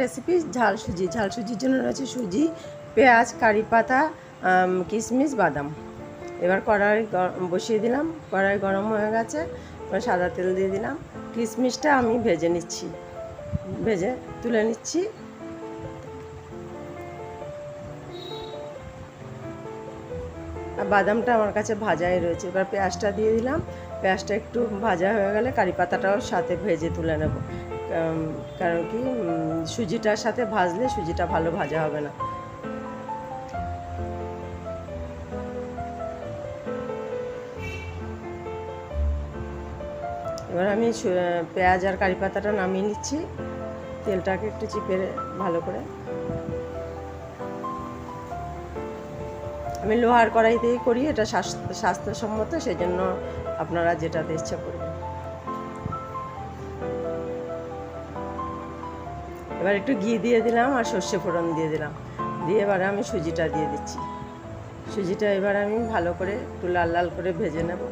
Recipe ঝাল সুজি। ঝাল সুজির জন্য রয়েছে সুজি, পেঁয়াজ, কারি পাতা, কিশমিশ, বাদাম। এবার কড়াই বসিয়ে দিলাম, কড়াই গরম হয়ে গেছে, এবার সাদা তেল দিয়ে দিলাম। কিশমিশটা আমি ভেজে নিচ্ছি, ভেজে তুলে নিচ্ছি। আর বাদামটা আমার কাছে ভাজাই রয়েছে। এবার পেঁয়াজটা দিয়ে দিলাম, পেঁয়াজটা একটু ভাজা হয়ে গেলে কারি পাতাটাও সাথে ভেজে তুলে নেব। কারণ কি সুজিটার সাথে ভাজলে সুজিটা ভালো ভাজা হবে না। এবার আমি পেঁয়াজ আর কারি পাতাটা নামিয়ে নিচ্ছি, তেলটাকে একটু চিপে ভালো করে। আমি লোহার কড়াইতেই করি, এটা স্বাস্থ্যসম্মত, সেই জন্য আপনারা যেটাতে ইচ্ছা করবেন। এবার একটু ঘি দিয়ে দিলাম আর সর্ষে ফোড়ন দিয়ে দিলাম, দিয়ে এবারে আমি সুজিটা দিয়ে দিচ্ছি। সুজিটা এবার আমি ভালো করে একটু লাল লাল করে ভেজে নেব।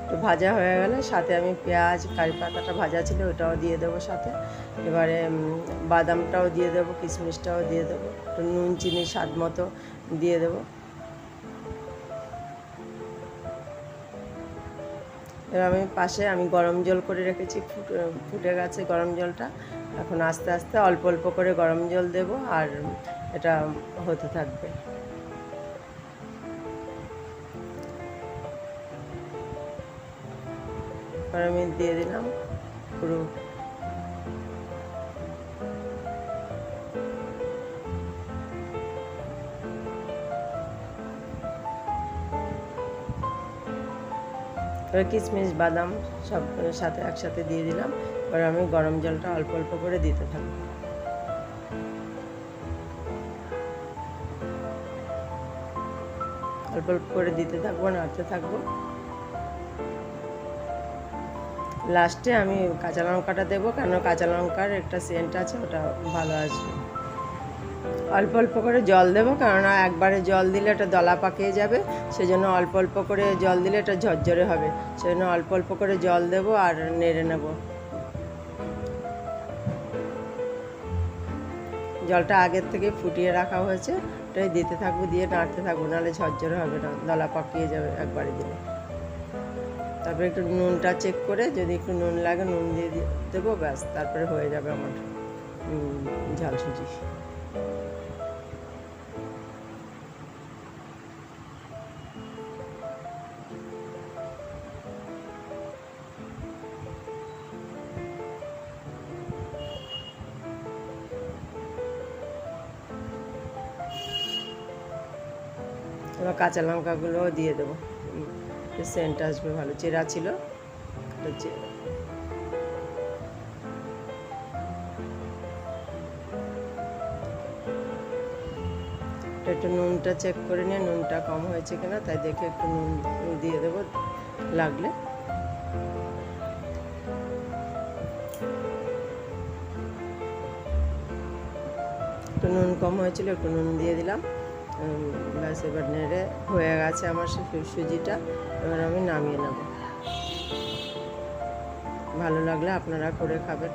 একটু ভাজা হয়ে গেলে সাথে আমি পেঁয়াজ, কারি পাতাটা ভাজা ছিল ওটাও দিয়ে দেবো সাথে। এবারে বাদামটাও দিয়ে দেবো, কিশমিশটাও দিয়ে দেবো, একটু নুন চিনি স্বাদ মতো দিয়ে দেবো। এবার আমি পাশে গরম জল করে রেখেছি, ফুটে গেছে গরম জলটা। এখন আস্তে আস্তে অল্প অল্প করে গরম জল দেব আর এটা হতে থাকবে। এবার আমি দিয়ে দিলাম পুরো কিশমিশ বাদাম সব সাথে একসাথে দিয়ে দিলাম। এবার আমি গরম জলটা অল্প অল্প করে দিতে থাকবো, অল্প অল্প করে দিতে থাকবো, নাড়তে থাকবো। লাস্টে আমি কাঁচা লঙ্কাটা দেবো, কেন কাঁচা লঙ্কার একটা সেন্ট আছে, ওটা ভালো আসবে। অল্প অল্প করে জল দেবো, কেননা একবারে জল দিলে এটা দলা পাকিয়ে যাবে, সেই জন্য অল্প অল্প করে জল দিলে এটা ঝরঝরে হবে, সেই জন্য অল্প অল্প করে জল দেবো আর নেড়ে নেব। জলটা আগের থেকে ফুটিয়ে রাখা হয়েছে, ওটাই দিতে থাকবো, দিয়ে নাড়তে থাকবো, নাহলে ঝরঝরে হবে না, দলা পাকিয়ে যাবে একবারে দিলে। তারপরে একটু নুনটা চেক করে, যদি একটু নুন লাগে নুন দিয়ে দেবো, ব্যাস, তারপরে হয়ে যাবে আমার ঝাল সুজি। এবার কাঁচা লঙ্কাগুলোও দিয়ে দেবো, সেন্ট আসবে ভালো। চেরা ছিল, একটু নুনটা চেক করে নিয়ে, নুনটা কম হয়েছে কিনা তাই দেখে একটু নুন দিয়ে দেবো লাগলে। একটু নুন কম হয়েছিল, একটু নুন দিয়ে দিলাম, ব্যাস। এবার নেড়ে হয়ে গেছে আমার সুজিটা, এবার আমি নামিয়ে নেব। ভালো লাগলে আপনারা করে খাবেন।